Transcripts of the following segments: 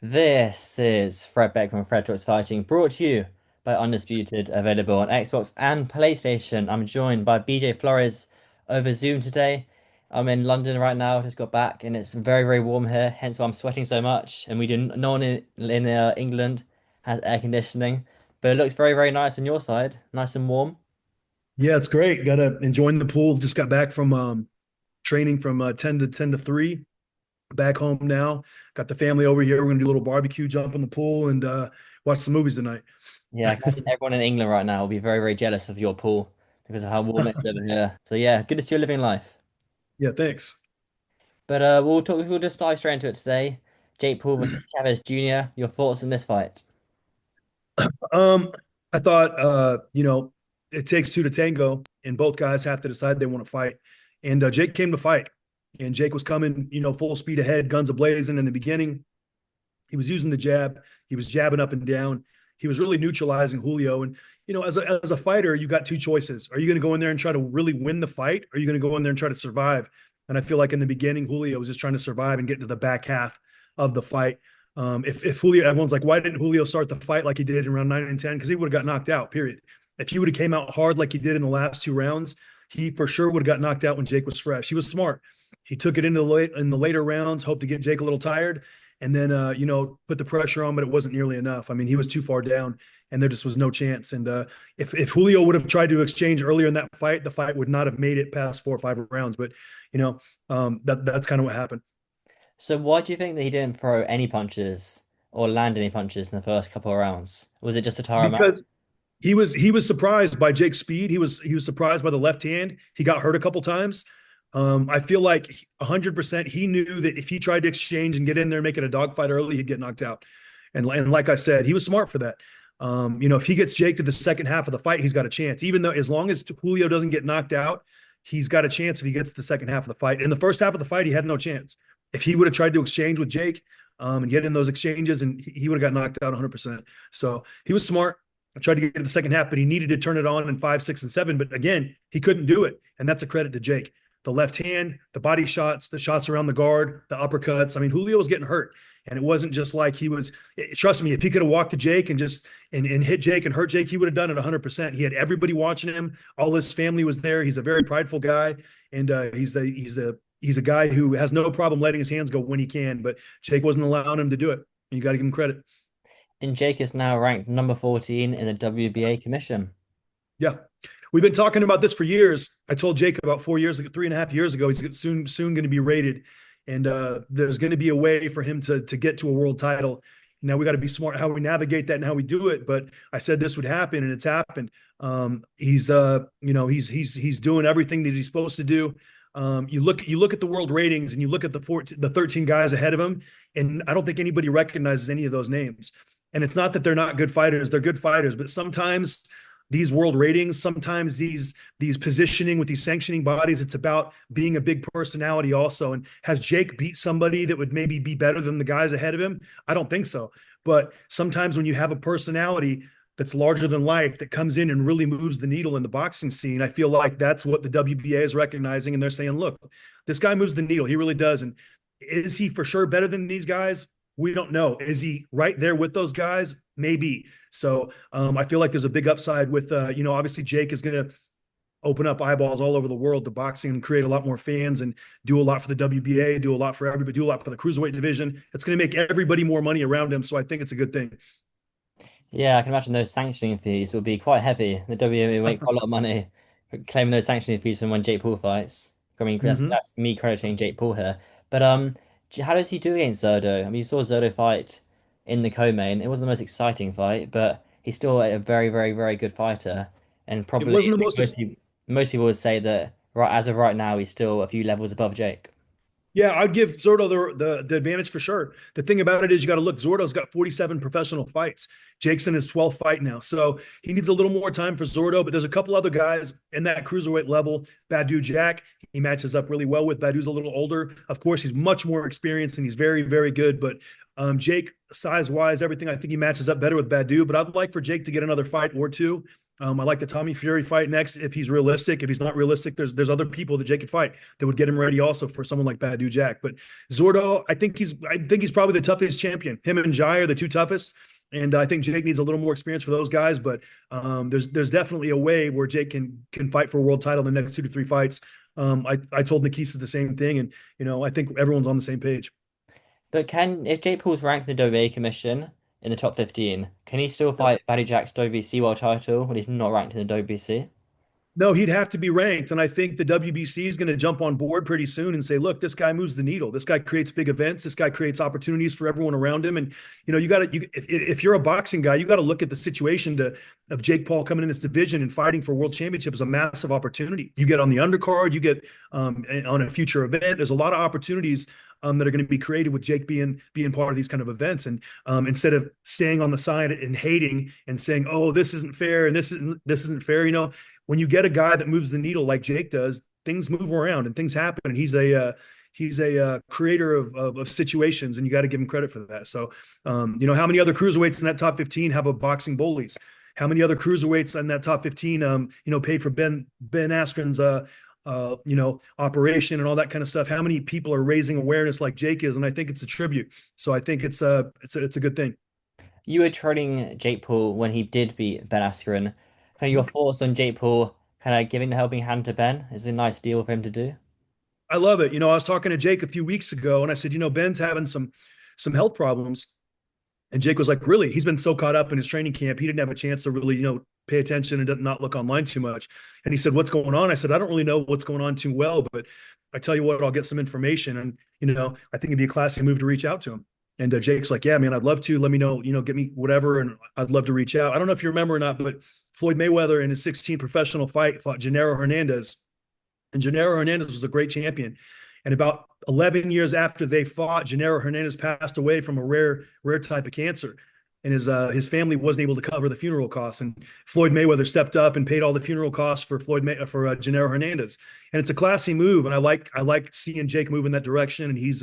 This is Fred Beck from Fred Talks Fighting, brought to you by Undisputed, available on Xbox and PlayStation. I'm joined by BJ Flores over Zoom today. I'm in London right now, just got back, and it's very, very warm here, hence why I'm sweating so much. And no one in England has air conditioning, but it looks very, very nice on your side, nice and warm. Yeah, it's great. Got to enjoying the pool. Just got back from training from 10 to 3. Back home now. Got the family over here. We're gonna do a little barbecue, jump in the pool, and watch some movies tonight. Yeah, I can imagine everyone in England right now will be very, very jealous of your pool because of how warm it is over here. So yeah, good to see you living life. Yeah, thanks. But we'll just dive straight into it today. Jake Paul versus Chavez Jr. Your thoughts on this fight? Um, I thought it takes two to tango, and both guys have to decide they want to fight. And Jake came to fight, and Jake was coming, full speed ahead, guns a-blazing in the beginning. He was using the jab. He was jabbing up and down. He was really neutralizing Julio. And as a fighter, you got two choices. Are you going to go in there and try to really win the fight? Or are you going to go in there and try to survive? And I feel like in the beginning, Julio was just trying to survive and get to the back half of the fight. If Julio, everyone's like, why didn't Julio start the fight like he did in round 9 and 10? Because he would have got knocked out. Period. If he would have came out hard like he did in the last two rounds, he for sure would have got knocked out when Jake was fresh. He was smart. He took it into the later rounds, hoped to get Jake a little tired, and then put the pressure on, but it wasn't nearly enough. I mean, he was too far down, and there just was no chance. And if Julio would have tried to exchange earlier in that fight, the fight would not have made it past 4 or 5 rounds. But that's kind of what happened. So why do you think that he didn't throw any punches or land any punches in the first couple of rounds? Was it just to tire him out? Because he was surprised by Jake's speed. He was surprised by the left hand. He got hurt a couple times. I feel like 100% he knew that if he tried to exchange and get in there and make it a dogfight early, he'd get knocked out. And like I said, he was smart for that. If he gets Jake to the second half of the fight, he's got a chance. Even though as long as Julio doesn't get knocked out, he's got a chance if he gets to the second half of the fight. In the first half of the fight, he had no chance. If he would have tried to exchange with Jake and get in those exchanges, and he would have got knocked out 100%. So he was smart. I tried to get to the second half, but he needed to turn it on in 5, 6, and 7. But again, he couldn't do it. And that's a credit to Jake. The left hand, the body shots, the shots around the guard, the uppercuts. I mean, Julio was getting hurt. And it wasn't just like he was, trust me, if he could have walked to Jake and just and hit Jake and hurt Jake, he would have done it 100%. He had everybody watching him. All his family was there. He's a very prideful guy. And he's a guy who has no problem letting his hands go when he can. But Jake wasn't allowing him to do it. And you got to give him credit. And Jake is now ranked number 14 in the WBA commission. Yeah. We've been talking about this for years. I told Jake about 4 years ago, 3.5 years ago, he's soon going to be rated. And there's going to be a way for him to get to a world title. Now we got to be smart how we navigate that and how we do it. But I said this would happen, and it's happened. He's doing everything that he's supposed to do. You look at the world ratings, and you look at the 13 guys ahead of him, and I don't think anybody recognizes any of those names. And it's not that they're not good fighters; they're good fighters. But sometimes these world ratings, sometimes these positioning with these sanctioning bodies, it's about being a big personality also. And has Jake beat somebody that would maybe be better than the guys ahead of him? I don't think so. But sometimes when you have a personality that's larger than life that comes in and really moves the needle in the boxing scene, I feel like that's what the WBA is recognizing. And they're saying, look, this guy moves the needle. He really does. And is he for sure better than these guys? We don't know. Is he right there with those guys? Maybe. So I feel like there's a big upside with, obviously Jake is going to open up eyeballs all over the world to boxing and create a lot more fans and do a lot for the WBA, do a lot for everybody, do a lot for the cruiserweight division. It's going to make everybody more money around him. So I think it's a good thing. Yeah, I can imagine those sanctioning fees will be quite heavy. The WMA make quite a lot of money claiming those sanctioning fees from when Jake Paul fights. I mean, Mm-hmm. that's me crediting Jake Paul here. But how does he do against Zerdo? I mean, you saw Zerdo fight in the co-main. It wasn't the most exciting fight, but he's still a very, very, very good fightor. And It probably wasn't the I think most most people would say that right as of right now, he's still a few levels above Jake. Yeah, I'd give Zordo the advantage for sure. The thing about it is you got to look, Zordo's got 47 professional fights. Jake's in his 12th fight now. So he needs a little more time for Zordo, but there's a couple other guys in that cruiserweight level. Badu Jack, he matches up really well with. Badu's a little older. Of course, he's much more experienced and he's very, very good. But Jake, size-wise, everything, I think he matches up better with Badu. But I'd like for Jake to get another fight or two I like the Tommy Fury fight next if he's realistic. If he's not realistic, there's other people that Jake could fight that would get him ready also for someone like Badu Jack. But Zordo, I think he's probably the toughest champion. Him and Jai are the two toughest. And I think Jake needs a little more experience for those guys, but there's definitely a way where Jake can fight for a world title in the next 2 to 3 fights. I told Nikisa the same thing, and I think everyone's on the same page. But if Jake Paul's ranked in the WBA commission in the top 15, can he still fight Badou Jack's WBC world title when he's not ranked in the WBC? No, he'd have to be ranked. And I think the WBC is going to jump on board pretty soon and say, look, this guy moves the needle. This guy creates big events. This guy creates opportunities for everyone around him. And, you got to, if you're a boxing guy, you got to look at the situation of Jake Paul coming in this division and fighting for world championship as a massive opportunity. You get on the undercard, you get on a future event. There's a lot of opportunities that are going to be created with Jake being part of these kind of events. And instead of staying on the side and hating and saying, "Oh, this isn't fair," and this isn't fair, when you get a guy that moves the needle like Jake does, things move around and things happen. And he's a creator of situations, and you got to give him credit for that. So, how many other cruiserweights in that top 15 have a boxing bullies? How many other cruiserweights in that top 15, paid for Ben Askren's operation and all that kind of stuff? How many people are raising awareness like Jake is? And I think it's a tribute. So I think it's a good thing. You were training Jake Paul when he did beat Ben Askren. Kind of your thoughts on Jake Paul kind of giving the helping hand to Ben? Is it a nice deal for him to do? I love it. I was talking to Jake a few weeks ago, and I said, Ben's having some health problems. And Jake was like, really? He's been so caught up in his training camp, he didn't have a chance to really, pay attention and not look online too much. And he said, what's going on? I said, I don't really know what's going on too well, but I tell you what, I'll get some information. And, I think it'd be a classy move to reach out to him. And Jake's like, yeah, man, I'd love to. Let me know, get me whatever. And I'd love to reach out. I don't know if you remember or not, but Floyd Mayweather in his 16th professional fight fought Gennaro Hernandez. And Gennaro Hernandez was a great champion. And about 11 years after they fought, Gennaro Hernandez passed away from a rare type of cancer. And his family wasn't able to cover the funeral costs. And Floyd Mayweather stepped up and paid all the funeral costs for Gennaro Hernandez. And it's a classy move. And I like seeing Jake move in that direction. And he's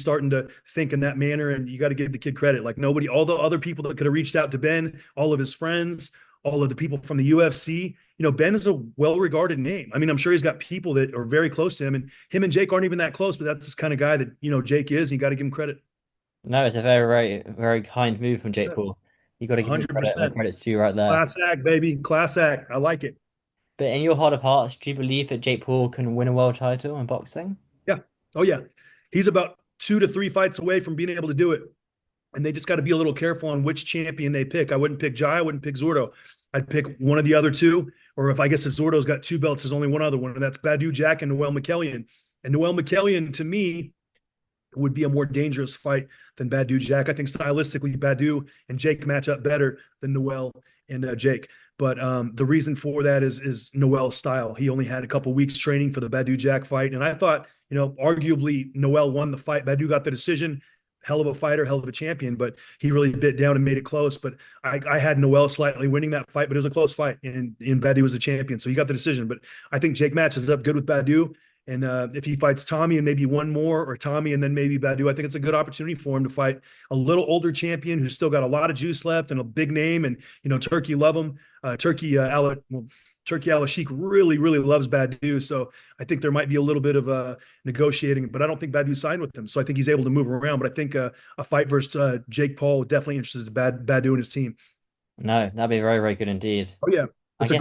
starting to think in that manner. And you got to give the kid credit. Like nobody, all the other people that could have reached out to Ben, all of his friends, all of the people from the UFC, Ben is a well-regarded name. I mean, I'm sure he's got people that are very close to him, and him and Jake aren't even that close, but that's this kind of guy that, Jake is, and you got to give him credit. No, it's a very, very, very kind move from Jake Paul. You got to give him credit where 100%. credit's due right there. Class act, baby. Class act. I like it. But in your heart of hearts, do you believe that Jake Paul can win a world title in boxing? Yeah. Oh, yeah. He's about 2 to 3 fights away from being able to do it. And they just got to be a little careful on which champion they pick. I wouldn't pick Jai. I wouldn't pick Zordo. I'd pick one of the other two. Or if Zordo's got 2 belts, there's only one other one, and that's Badu Jack and Noel McKellion. And Noel McKellion, to me, would be a more dangerous fight than Badu Jack. I think stylistically, Badu and Jake match up better than Noel and Jake. But the reason for that is Noel's style. He only had a couple weeks training for the Badu Jack fight. And I thought, arguably Noel won the fight. Badu got the decision. Hell of a fighter, hell of a champion, but he really bit down and made it close. But I had Noel slightly winning that fight, but it was a close fight, and Badu was a champion, so he got the decision. But I think Jake matches up good with Badu, and if he fights Tommy and maybe one more, or Tommy and then maybe Badu, I think it's a good opportunity for him to fight a little older champion who's still got a lot of juice left and a big name, and Turkey love him. Turkey Al-Sheikh really, really loves Badu. So I think there might be a little bit of negotiating, but I don't think Badu signed with them. So I think he's able to move around. But I think a fight versus Jake Paul definitely interests Badu and his team. No, that'd be very, very good indeed. Oh yeah. I guess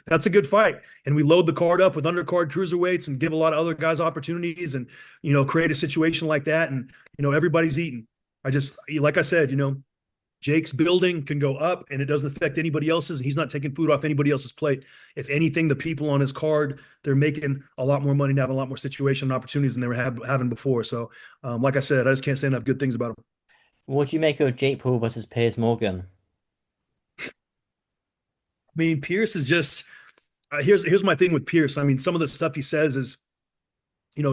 That's a good fight. And we load the card up with undercard cruiserweights and give a lot of other guys opportunities and, create a situation like that. And, everybody's eating. Like I said, Jake's building can go up and it doesn't affect anybody else's. He's not taking food off anybody else's plate. If anything, the people on his card, they're making a lot more money and having a lot more situation and opportunities than they were having before. So, like I said, I just can't say enough good things about him. what do you make of Jake Paul versus Piers Morgan? I mean, Pierce is just here's my thing with Pierce. I mean, some of the stuff he says is,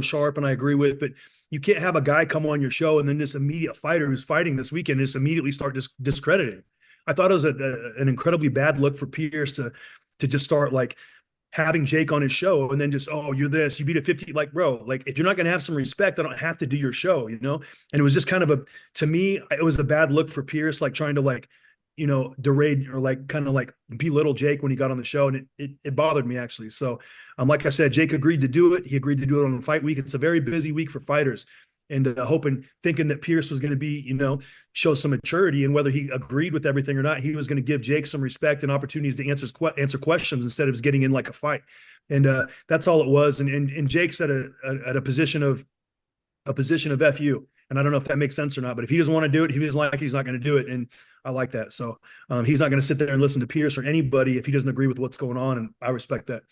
sharp, and I agree with, but you can't have a guy come on your show and then this immediate fighter who's fighting this weekend just immediately start discrediting. I thought it was an incredibly bad look for Pierce to just start like having Jake on his show and then just, oh, you're this, you beat a 50. Like, bro, like if you're not going to have some respect, I don't have to do your show, And it was just kind of to me, it was a bad look for Pierce, like trying to like derate or like kind of like belittle Jake when he got on the show, and it bothered me actually. So, like I said, Jake agreed to do it. He agreed to do it on the fight week. It's a very busy week for fighters, and thinking that Pierce was going to be, show some maturity, and whether he agreed with everything or not, he was going to give Jake some respect and opportunities to answer questions instead of getting in like a fight, and that's all it was. And Jake's at a position of FU. And I don't know if that makes sense or not, but if he doesn't want to do it, if he doesn't like it, he's not going to do it. And I like that. So he's not going to sit there and listen to Pierce or anybody if he doesn't agree with what's going on. And I respect that.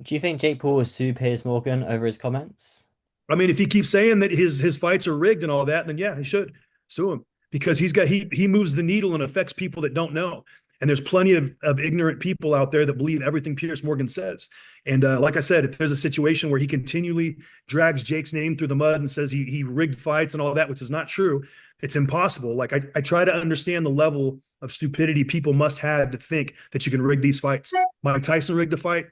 Do you think Jake Paul will sue Piers Morgan over his comments? I mean, if he keeps saying that his fights are rigged and all that, then yeah, he should sue him because he moves the needle and affects people that don't know. And there's plenty of ignorant people out there that believe everything Piers Morgan says. And like I said, if there's a situation where he continually drags Jake's name through the mud and says he rigged fights and all that, which is not true, it's impossible. Like I try to understand the level of stupidity people must have to think that you can rig these fights. Mike Tyson rigged a fight.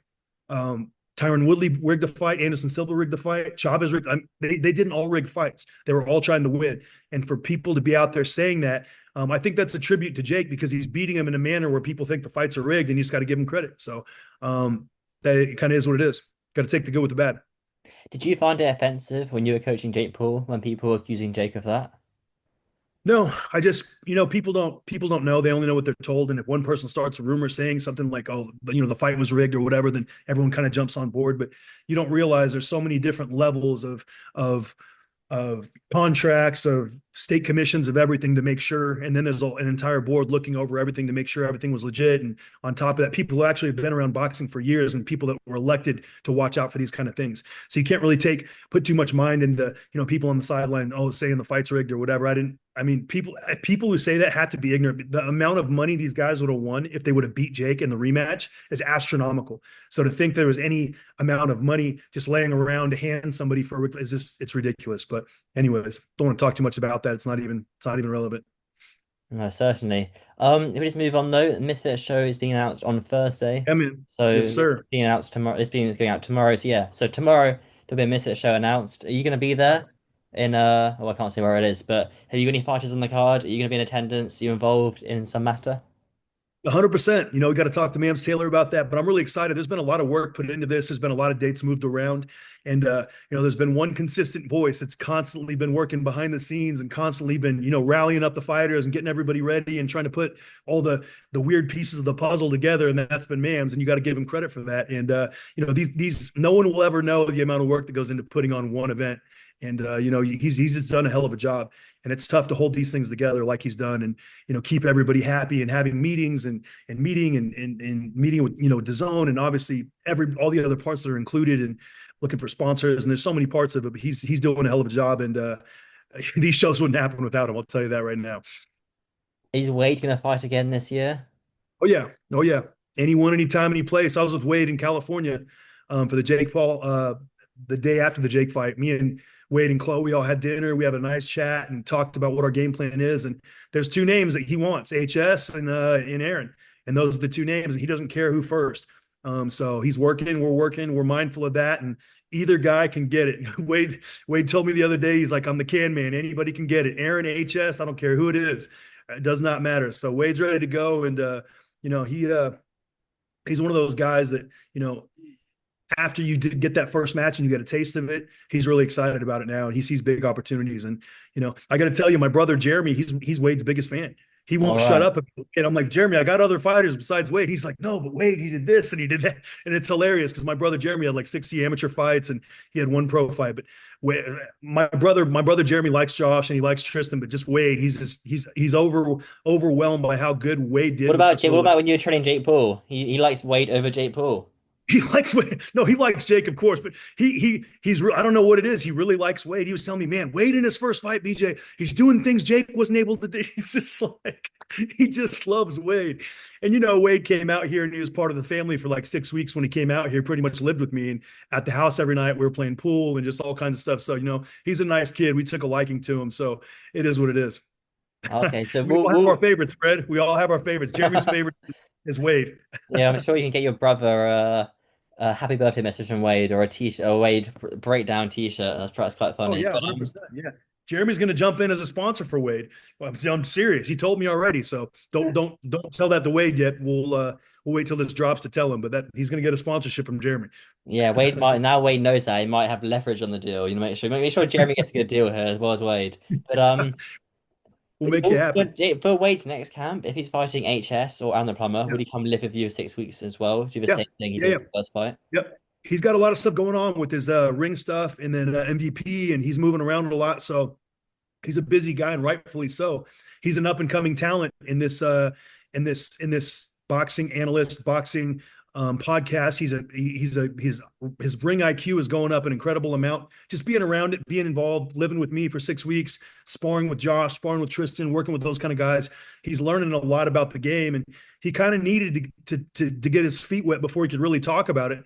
Tyron Woodley rigged a fight. Anderson Silva rigged a fight. Chavez rigged. They didn't all rig fights. They were all trying to win. And for people to be out there saying that, I think that's a tribute to Jake because he's beating him in a manner where people think the fights are rigged, and you just got to give him credit. So that kind of is what it is. Got to take the good with the bad. Did you find it offensive when you were coaching Jake Paul when people were accusing Jake of that? No, I just, people don't know. They only know what they're told. And if one person starts a rumor saying something like, oh, the fight was rigged or whatever, then everyone kind of jumps on board. But you don't realize there's so many different levels of contracts, of state commissions, of everything to make sure. And then there's an entire board looking over everything to make sure everything was legit. And on top of that, people who actually have been around boxing for years and people that were elected to watch out for these kind of things. So you can't really put too much mind into, people on the sideline, saying the fight's rigged or whatever. I mean, people who say that have to be ignorant. The amount of money these guys would have won if they would have beat Jake in the rematch is astronomical. So to think there was any amount of money just laying around to hand somebody it's ridiculous. But anyways, don't want to talk too much about that. It's not even relevant. No, certainly. If we just move on though, the Misfit show is being announced on Thursday. Yeah, man. So Yes, it's sir. being announced tomorrow. It's going out tomorrow. So yeah. So tomorrow there'll be a Misfit show announced. Are you gonna be there? Nice. In I can't see where it is, but have you got any fighters on the card? Are you gonna be in attendance? Are you involved in some matter? 100%. We got to talk to Mams Taylor about that. But I'm really excited. There's been a lot of work put into this. There's been a lot of dates moved around. And, there's been one consistent voice that's constantly been working behind the scenes and constantly been, rallying up the fighters and getting everybody ready and trying to put all the weird pieces of the puzzle together. And that's been Mams. And you got to give him credit for that. And, these no one will ever know the amount of work that goes into putting on one event. And, he's just done a hell of a job. And it's tough to hold these things together like he's done and, keep everybody happy and having meetings and meeting and meeting with, DAZN and obviously all the other parts that are included and looking for sponsors. And there's so many parts of it, but he's doing a hell of a job. And these shows wouldn't happen without him. I'll tell you that right now. Is Wade gonna fight again this year? Oh yeah. Oh yeah. Anyone, anytime, any place. I was with Wade in California for the Jake Paul, the day after the Jake fight. Me and Wade and Chloe all had dinner. We had a nice chat and talked about what our game plan is. And there's two names that he wants, HS and Aaron. And those are the two names. And he doesn't care who first. So he's working, we're mindful of that. And either guy can get it. Wade told me the other day, he's like, I'm the can man. Anybody can get it. Aaron, HS, I don't care who it is. It does not matter. So Wade's ready to go. And, he's one of those guys that, after you get that first match and you get a taste of it, he's really excited about it now. And he sees big opportunities. And, I got to tell you, my brother, Jeremy, he's Wade's biggest fan. He All won't shut right. up. And I'm like, Jeremy, I got other fighters besides Wade. He's like, no, but Wade, he did this and he did that. And it's hilarious because my brother Jeremy had like 60 amateur fights and he had one pro fight. But my brother Jeremy likes Josh and he likes Tristan, but just Wade, he's overwhelmed by how good Wade did What with about such Jake? What little. about when you were training Jake Paul? He likes Wade over Jake Paul. He likes Wade. No, he likes Jake, of course, but he's I don't know what it is. He really likes Wade. He was telling me, man, Wade in his first fight, BJ, he's doing things Jake wasn't able to do. He's just like he just loves Wade. And Wade came out here and he was part of the family for like 6 weeks when he came out here, pretty much lived with me and at the house every night. We were playing pool and just all kinds of stuff. So, he's a nice kid. We took a liking to him. So it is what it is. Okay, so We all have our favorites, Fred. We all have our favorites. Jeremy's favorite is Wade. yeah, I'm sure you can get your brother a happy birthday message from Wade or a t-shirt, a Wade breakdown t-shirt. That's perhaps quite Oh funny. yeah, But 100%. Yeah. Jeremy's going to jump in as a sponsor for Wade. Well, I'm serious. He told me already. So don't tell that to Wade yet. We'll wait till this drops to tell him. But that he's going to get a sponsorship from Jeremy. Yeah, Wade might now Wade knows that he might have leverage on the deal. You know, make sure Jeremy gets a good deal here as well as Wade. But We'll make it happen. for Wade's next camp, if he's fighting HS or Anna Plummer, Yeah, would he come live with you 6 weeks as well? Do the yeah, same thing he yeah, did yeah. with the first fight? Yep. He's got a lot of stuff going on with his ring stuff and then MVP, and he's moving around a lot. So he's a busy guy, and rightfully so. He's an up and coming talent in this boxing analyst boxing podcast. His ring IQ is going up an incredible amount. Just being around it, being involved, living with me for 6 weeks, sparring with Josh, sparring with Tristan, working with those kind of guys. He's learning a lot about the game, and he kind of needed to get his feet wet before he could really talk about it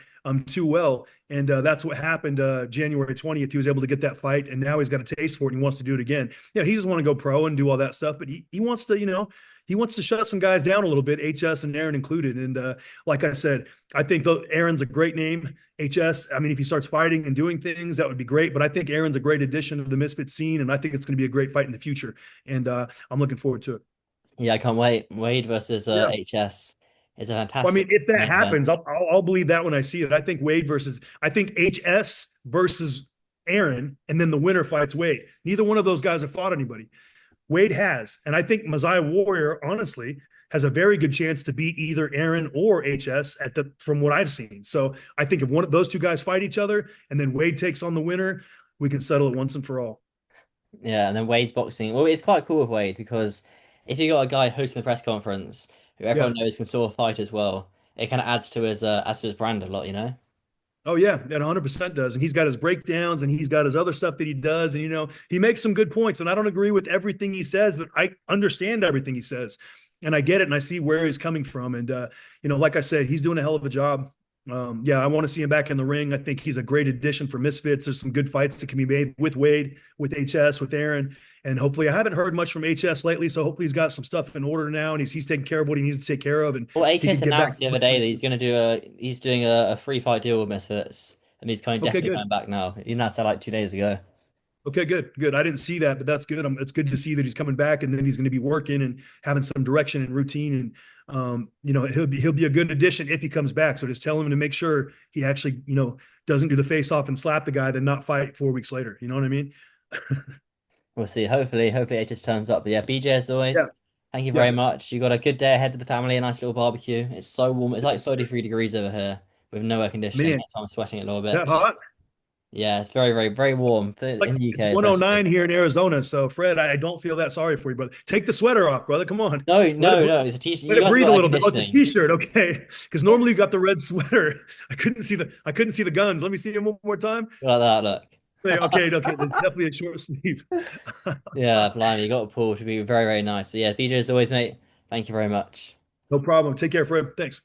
too well. And that's what happened January 20th. He was able to get that fight, and now he's got a taste for it, and he wants to do it again. Yeah, he doesn't want to go pro and do all that stuff, but he wants to, he wants to shut some guys down a little bit, HS and Aaron included. And like I said, I think Aaron's a great name. HS, I mean, if he starts fighting and doing things, that would be great. But I think Aaron's a great addition to the Misfit scene, and I think it's going to be a great fight in the future. And I'm looking forward to it. Yeah, I can't wait. Wade versus Yeah. HS is a Well, I fantastic mean, if that main event. happens, I'll believe that when I see it. I think HS versus Aaron, and then the winner fights Wade. Neither one of those guys have fought anybody. Wade has, and I think Messiah Warrior, honestly, has a very good chance to beat either Aaron or HS from what I've seen. So I think if one of those two guys fight each other, and then Wade takes on the winner, we can settle it once and for all. Yeah, and then Wade's boxing. Well, it's quite cool with Wade because if you got a guy hosting the press conference who everyone Yeah. knows can sort of fight as well, it kind of adds to his brand a lot, you know? Oh yeah, that 100% does. And he's got his breakdowns and he's got his other stuff that he does. And he makes some good points. And I don't agree with everything he says, but I understand everything he says. And I get it and I see where he's coming from. And like I said, he's doing a hell of a job. Yeah, I want to see him back in the ring. I think he's a great addition for Misfits. There's some good fights that can be made with Wade, with HS, with Aaron. And hopefully, I haven't heard much from HS lately, so hopefully he's got some stuff in order now, and he's taking care of what he needs to take care of, and Well, he HS can get back. announced the other day that he's doing a free fight deal with Misfits, and he's Okay, definitely good. coming back now. He announced that like 2 days ago. Okay, good, good. I didn't see that, but that's good. It's good to see that he's coming back, and then he's going to be working and having some direction and routine, and he'll be a good addition if he comes back. So just tell him to make sure he actually doesn't do the face off and slap the guy, then not fight 4 weeks later. You know what I mean? We'll see. Hopefully it just turns up. But yeah, BJ as always, Yeah, thank you very yeah. much. You got a good day ahead with the family, a nice little barbecue. It's so warm. It's like Yes, sir. 33 degrees over here with no air conditioning. Man, That's why I'm sweating a little bit. that But hot? yeah, it's very, very, very warm Like in the it's UK 109 especially. here in Arizona. So Fred, I don't feel that sorry for you, brother. Take the sweater off, brother. Come on. No, Let it no, no. It's a t-shirt. let You it guys breathe a got air little bit. Oh, it's a conditioning. t-shirt, okay? Because normally you got the red sweater. I couldn't see the guns. Let me see him one more time. Like that, look. Okay, okay. There's definitely a short sleeve. Yeah, blimey, you got a pool. Should be very, very nice. But yeah, BJ as always, mate. Thank you very much. No problem. Take care, Fred. Thanks.